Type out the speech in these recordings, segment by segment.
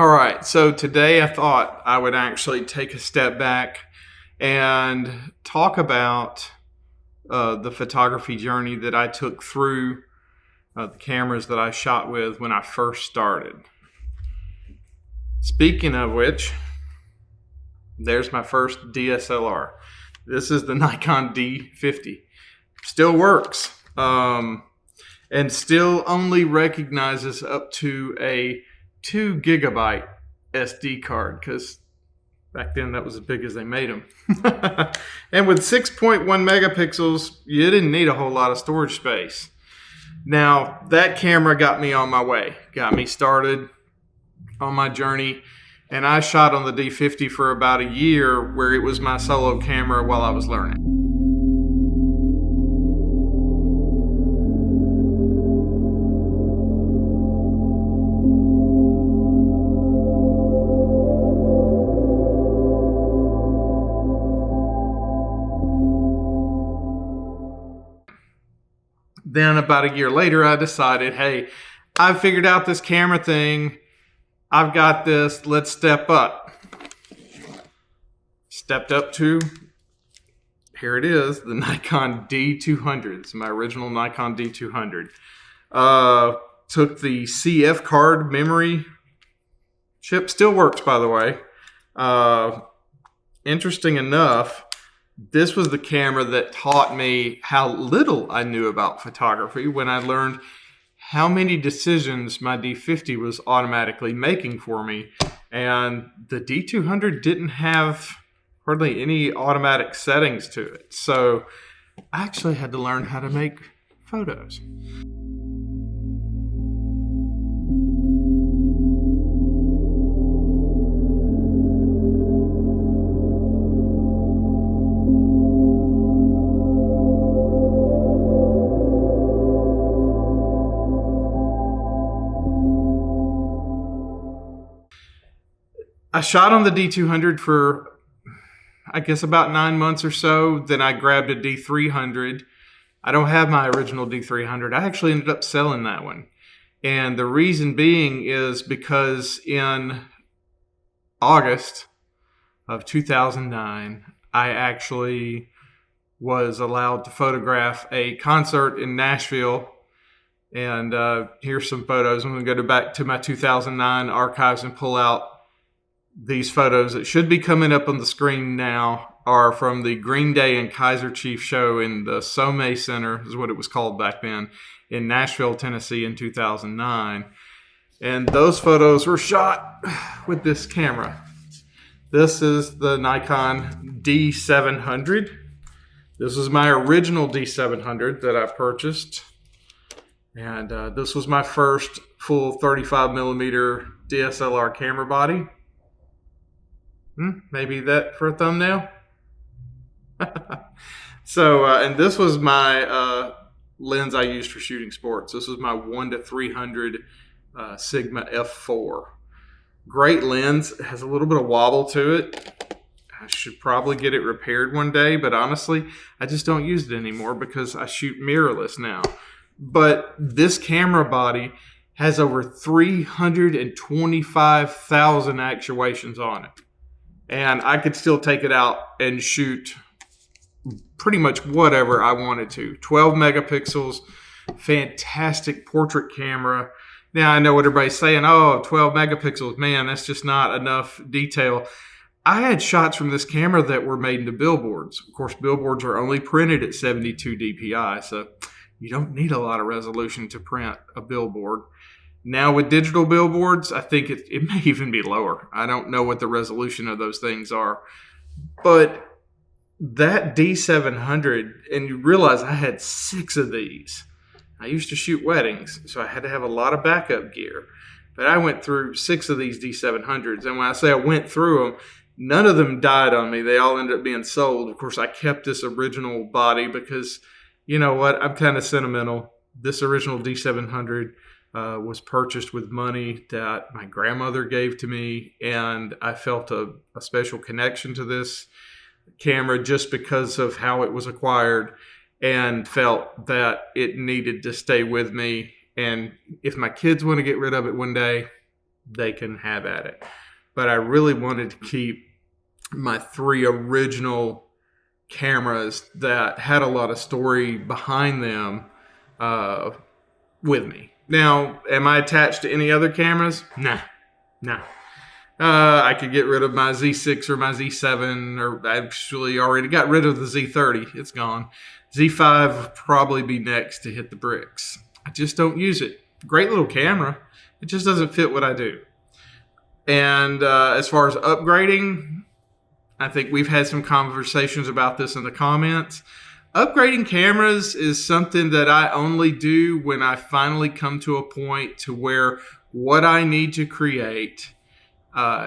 All right, so today I thought I would actually take a step back and talk about the photography journey that I took through the cameras that I shot with when I first started. Speaking of which, there's my first DSLR. This is the Nikon D50. Still works, and still only recognizes up to a 2 gigabyte SD card, because back then that was as big as they made them. And with 6.1 megapixels, you didn't need a whole lot of storage space. Now, that camera got me on my way, got me started on my journey, and I shot on the D50 for about a year, where it was my solo camera while I was learning. Then about a year later, I decided, hey, I've figured out this camera thing. I've got this. Let's step up. Stepped up to, here it is, the Nikon D200. It's my original Nikon D200. Took the CF card memory chip. Still works, by the way. Interesting enough, this was the camera that taught me how little I knew about photography when I learned how many decisions my D50 was automatically making for me. And the D200 didn't have hardly any automatic settings to it. So I actually had to learn how to make photos. I shot on the D200 for, I guess, about 9 months or so. Then I grabbed a D300. I don't have my original D300. I actually ended up selling that one. And the reason being is because in August of 2009, I actually was allowed to photograph a concert in Nashville. And here's some photos. I'm going to go back to my 2009 archives and pull out these photos that should be coming up on the screen now. Are from the Green Day and Kaiser Chiefs show in the Sommet Center, is what it was called back then, in Nashville, Tennessee in 2009. And those photos were shot with this camera. This is the Nikon D700. This was my original D700 that I purchased. And this was my first full 35 millimeter DSLR camera body. Maybe that for a thumbnail. So, and this was my lens I used for shooting sports. This was my 1-300 Sigma f4. Great lens. It has a little bit of wobble to it. I should probably get it repaired one day, but honestly, I just don't use it anymore because I shoot mirrorless now. But this camera body has over 325,000 actuations on it. And I could still take it out and shoot pretty much whatever I wanted to. 12 megapixels, fantastic portrait camera. Now, I know what everybody's saying, oh, 12 megapixels, man, that's just not enough detail. I had shots from this camera that were made into billboards. Of course, billboards are only printed at 72 DPI, so you don't need a lot of resolution to print a billboard. Now with digital billboards, I think it may even be lower. I don't know what the resolution of those things are. But that D700, and you realize I had 6 of these. I used to shoot weddings, so I had to have a lot of backup gear. But I went through 6 of these D700s. And when I say I went through them, none of them died on me. They all ended up being sold. Of course, I kept this original body because, you know what, I'm kind of sentimental. This original D700 was purchased with money that my grandmother gave to me, and I felt a special connection to this camera just because of how it was acquired, and felt that it needed to stay with me. And if my kids want to get rid of it one day, they can have at it. But I really wanted to keep my 3 original cameras that had a lot of story behind them with me. Now, am I attached to any other cameras? Nah. I could get rid of my Z6 or my Z7, or I actually already got rid of the Z30. It's gone. Z5 will probably be next to hit the bricks. I just don't use it. Great little camera. It just doesn't fit what I do. And as far as upgrading, I think we've had some conversations about this in the comments. Upgrading cameras is something that I only do when I finally come to a point to where what I need to create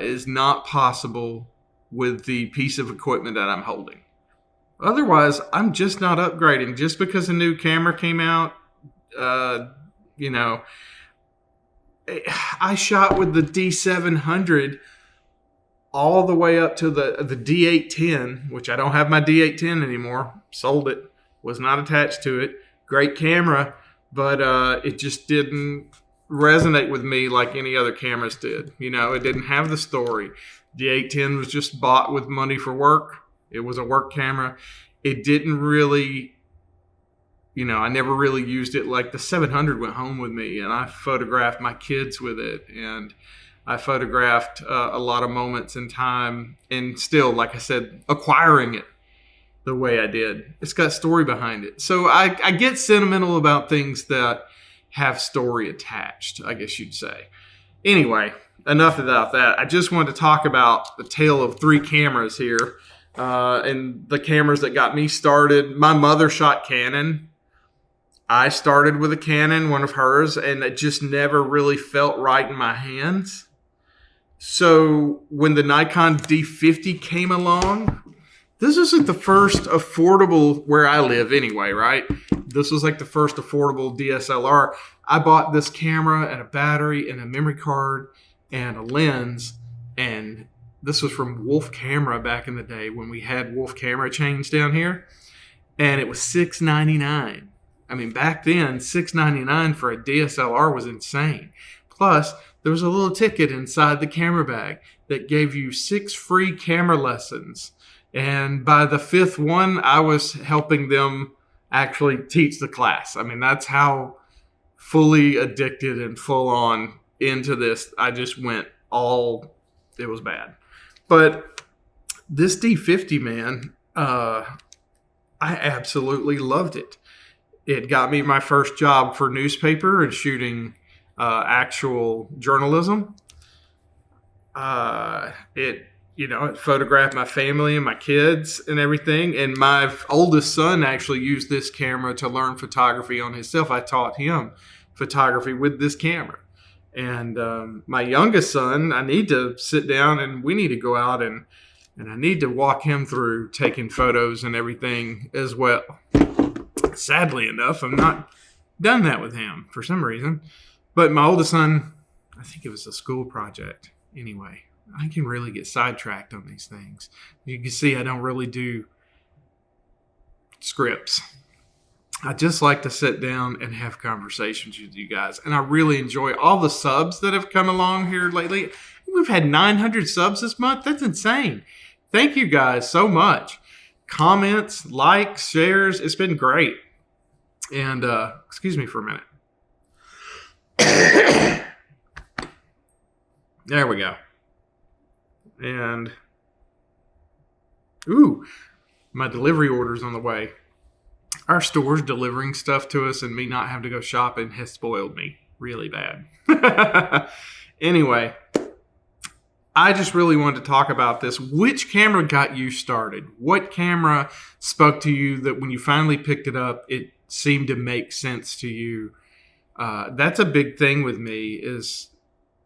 is not possible with the piece of equipment that I'm holding. Otherwise, I'm just not upgrading. Just because a new camera came out, I shot with the D700 all the way up to the D810, which I don't have my D810 anymore. Sold it. Was not attached to it. Great camera, but it just didn't resonate with me like any other cameras did. It didn't have the story. The 810 was just bought with money for work. It was a work camera. It didn't really, I never really used it. Like the 700 went home with me, and I photographed my kids with it, and I photographed a lot of moments in time, and still, like I said, acquiring it the way I did. It's got story behind it. So I get sentimental about things that have story attached, I guess you'd say. Anyway, enough about that. I just wanted to talk about the tale of 3 cameras here, and the cameras that got me started. My mother shot Canon. I started with a Canon, one of hers, and it just never really felt right in my hands. So when the Nikon D50 came along, this was like the first affordable, where I live anyway, right? This was like the first affordable DSLR. I bought this camera and a battery and a memory card and a lens. And this was from Wolf Camera back in the day when we had Wolf Camera chains down here. And it was $6.99. I mean, back then, $6.99 for a DSLR was insane. Plus, there was a little ticket inside the camera bag that gave you 6 free camera lessons. And by the 5th one, I was helping them actually teach the class. I mean, that's how fully addicted and full on into this. I just went it was bad. But this D50, man, I absolutely loved it. It got me my first job for newspaper and shooting actual journalism. It photographed my family and my kids and everything. And my oldest son actually used this camera to learn photography on himself. I taught him photography with this camera. And my youngest son, I need to sit down and we need to go out and I need to walk him through taking photos and everything as well. Sadly enough, I've not done that with him for some reason. But my oldest son, I think it was a school project. Anyway, I can really get sidetracked on these things. You can see I don't really do scripts. I just like to sit down and have conversations with you guys. And I really enjoy all the subs that have come along here lately. We've had 900 subs this month. That's insane. Thank you guys so much. Comments, likes, shares. It's been great. And excuse me for a minute. There we go. And my delivery order's on the way. Our store's delivering stuff to us, and me not having to go shopping has spoiled me really bad. Anyway, I just really wanted to talk about this. Which camera got you started? What camera spoke to you that when you finally picked it up, it seemed to make sense to you? That's a big thing with me, is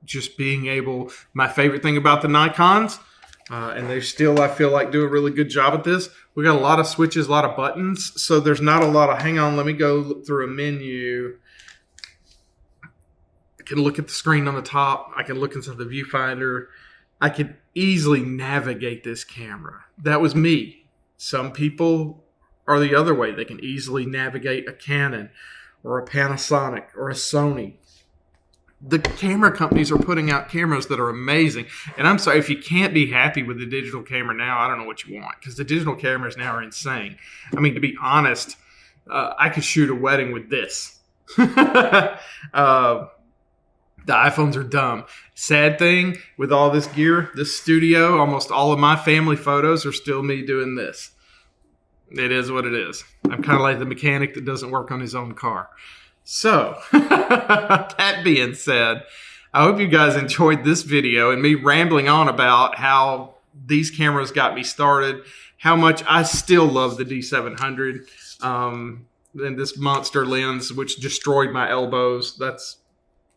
just being able, my favorite thing about the Nikons, and they still, I feel like, do a really good job at this. We got a lot of switches, a lot of buttons, so there's not a lot of, hang on, let me go look through a menu. I can look at the screen on the top. I can look inside the viewfinder. I could easily navigate this camera. That was me. Some people are the other way. They can easily navigate a Canon or a Panasonic or a Sony. The camera companies are putting out cameras that are amazing. And I'm sorry, if you can't be happy with the digital camera now, I don't know what you want, because the digital cameras now are insane. I mean, to be honest, I could shoot a wedding with this. The iPhones are dumb. Sad thing with all this gear, this studio, almost all of my family photos are still me doing this. It is what it is. I'm kind of like the mechanic that doesn't work on his own car. So, that being said, I hope you guys enjoyed this video and me rambling on about how these cameras got me started, how much I still love the D700, and this monster lens, which destroyed my elbows. That's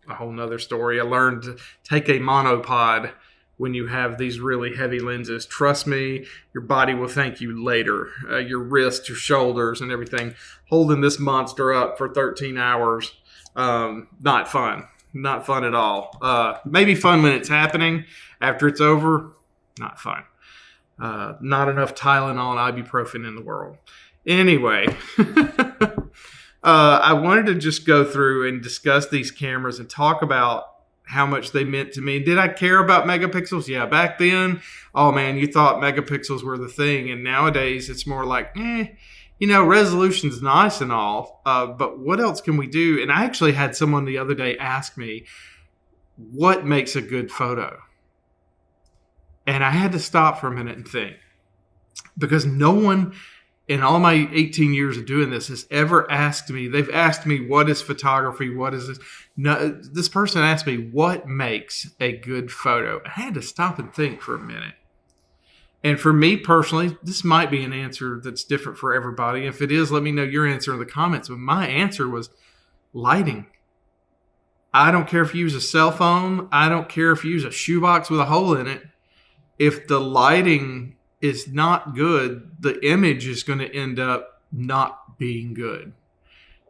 a whole nother story. I learned to take a monopod when you have these really heavy lenses. Trust me, your body will thank you later. Your wrists, your shoulders, and everything. Holding this monster up for 13 hours, not fun. Not fun at all. Maybe fun when it's happening. After it's over, not fun. Not enough Tylenol and ibuprofen in the world. Anyway, I wanted to just go through and discuss these cameras and talk about how much they meant to me. Did I care about megapixels? Yeah, back then, oh man, you thought megapixels were the thing. And nowadays it's more like, resolution's nice and all, but what else can we do? And I actually had someone the other day ask me, what makes a good photo? And I had to stop for a minute and think, because no one in all my 18 years of doing this has ever asked me. They've asked me, what is photography? What is this? No, this person asked me, what makes a good photo? I had to stop and think for a minute. And for me personally, this might be an answer that's different for everybody. If it is, let me know your answer in the comments. But my answer was lighting. I don't care if you use a cell phone. I don't care if you use a shoebox with a hole in it. If the lighting is not good, the image is going to end up not being good.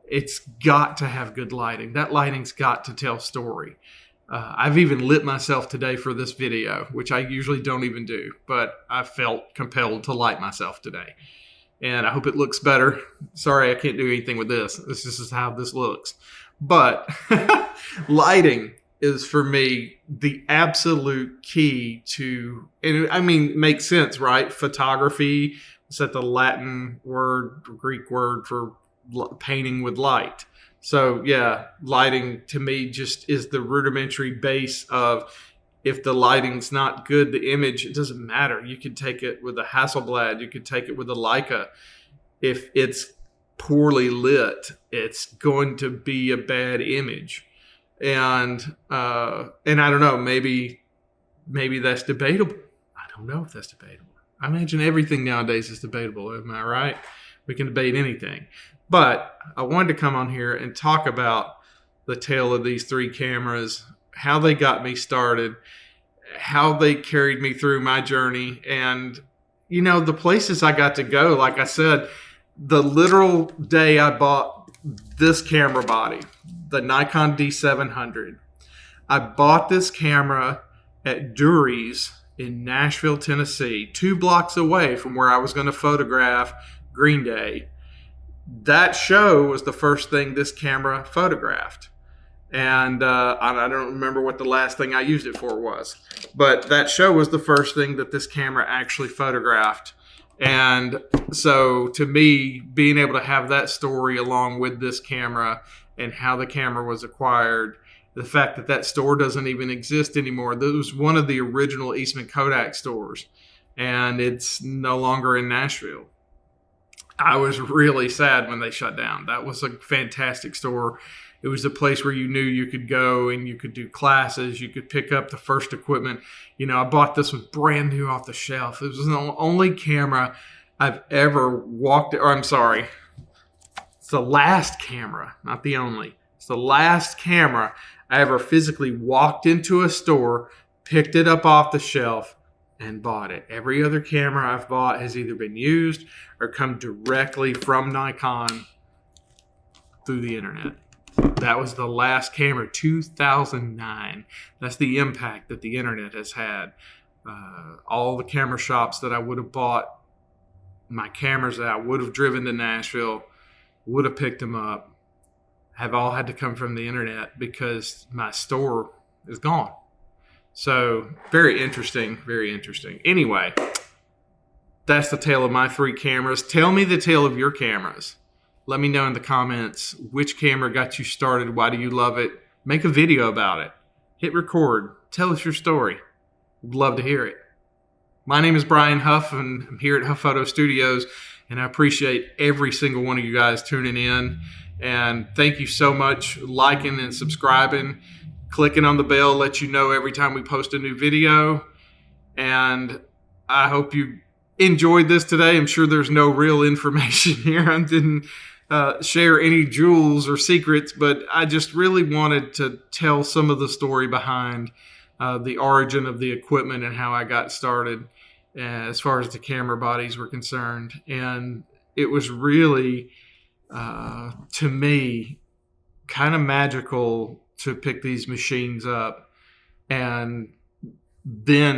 It's got to have good lighting. That lighting's got to tell story. I've even lit myself today for this video, which I usually don't even do, but I felt compelled to light myself today. And I hope it looks better. Sorry, I can't do anything with this. This is how this looks. But lighting is for me the absolute key to, and I mean, makes sense, right? Photography, is that the Latin word, Greek word for painting with light. So yeah, lighting to me just is the rudimentary base of, if the lighting's not good, the image, it doesn't matter. You could take it with a Hasselblad, you could take it with a Leica. If it's poorly lit, it's going to be a bad image. And I don't know, maybe that's debatable. I don't know if that's debatable. I imagine everything nowadays is debatable. Am I right? We can debate anything. But I wanted to come on here and talk about the tale of these three cameras, how they got me started, how they carried me through my journey, and, the places I got to go. Like I said, the literal day I bought this camera body, the Nikon D700, I bought this camera at Dury's in Nashville, Tennessee, 2 blocks away from where I was going to photograph Green Day. That show was the first thing this camera photographed. And I don't remember what the last thing I used it for was. But that show was the first thing that this camera actually photographed. And so to me, being able to have that story along with this camera and how the camera was acquired, the fact that that store doesn't even exist anymore. That was one of the original Eastman Kodak stores, and it's no longer in Nashville. I was really sad when they shut down. That was a fantastic store. It was a place where you knew you could go and you could do classes. You could pick up the first equipment. I bought this one brand new off the shelf. It was the only camera I've ever walked, or I'm sorry, it's the last camera, not the only. It's the last camera I ever physically walked into a store, picked it up off the shelf, and bought it. Every other camera I've bought has either been used or come directly from Nikon through the internet. That was the last camera, 2009. That's the impact that the internet has had. All the camera shops that I would have bought my cameras at, would have driven to Nashville, would have picked them up, have all had to come from the internet because my store is gone. So very interesting, very interesting. Anyway, that's the tale of my 3 cameras. Tell me the tale of your cameras. Let me know in the comments which camera got you started. Why do you love it? Make a video about it. Hit record. Tell us your story. We'd love to hear it. My name is Brian Huff, and I'm here at Huff Photo Studios, and I appreciate every single one of you guys tuning in. And thank you so much liking and subscribing. Clicking on the bell lets you know every time we post a new video. And I hope you enjoyed this today. I'm sure there's no real information here. I didn't share any jewels or secrets, but I just really wanted to tell some of the story behind the origin of the equipment and how I got started as far as the camera bodies were concerned. And it was really, to me, kind of magical to pick these machines up and then